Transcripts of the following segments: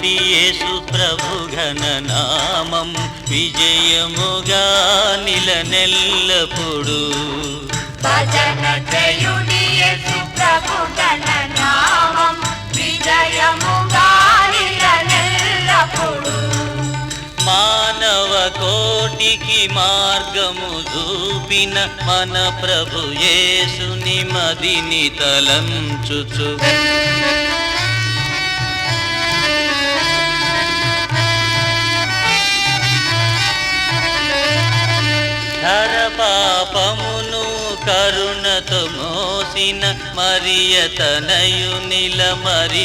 చేయుడి యేసు ప్రభు ఘననామం విజయముగా నిలనెల్లప్పుడు భజన చేయుడి యేసు ప్రభు ఘననామం విజయముగా నిలనెల్లప్పుడు మానవ కోటికి మార్గము చూపిన మన ప్రభు యేసుని మదిని తలంచుచు ధర పాపమును కరుణతో మోసిన మరియ తనయునిల మరి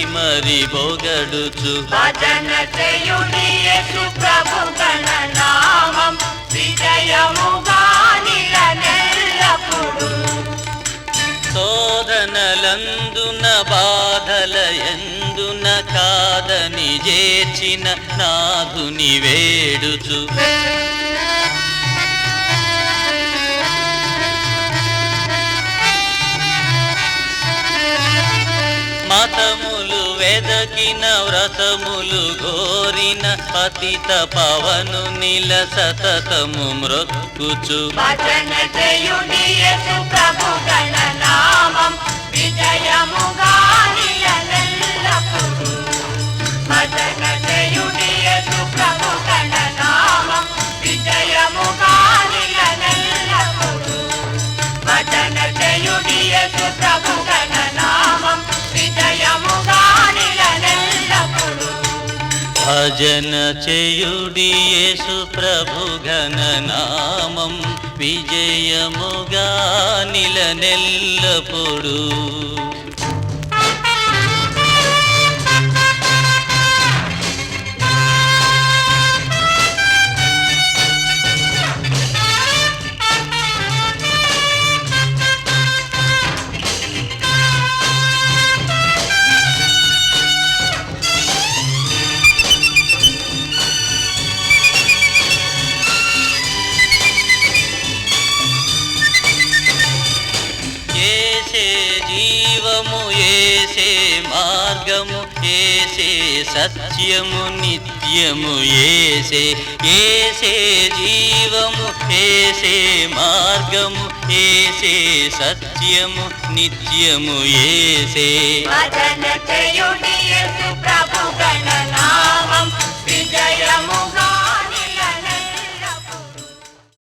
బొగడుచు భజన చేయుడి యేసు ప్రభు ఘననామం విజయముగా నిలనెల్లప్పుడు శోధనలందున బాధల ఎందున కాదని చేర్చిన నాథుని వేడుచు మతములు వెదకిన వ్రతములు ఘోరిన పతిత పవను నిల సతతము మ్రొక్కుచు భజన చేయుడి యేసు ప్రభు ఘననామం విజయముగా నిలనెల్లప్పుడు భజన చేయుడి యేసు ప్రభు ఘననామం విజయముగా నిలనెల్లప్పుడు భజన చేయుడి యేసు ప్రభు ఘననామం విజయముగా నిలనెల్లప్పుడు భజన చేయుడి యేసు ప్రభు ఘననామం విజయముగా నిలనెల్లప్పుడు ఏసే జీవము ఏసే మార్గము ఏసే సత్యము నిత్యము ఏసే ఏసే జీవము ఏసే మార్గము ఏసే సత్యము నిత్యము ఏసే భజన చేయుడి యేసు ప్రభు ఘననామం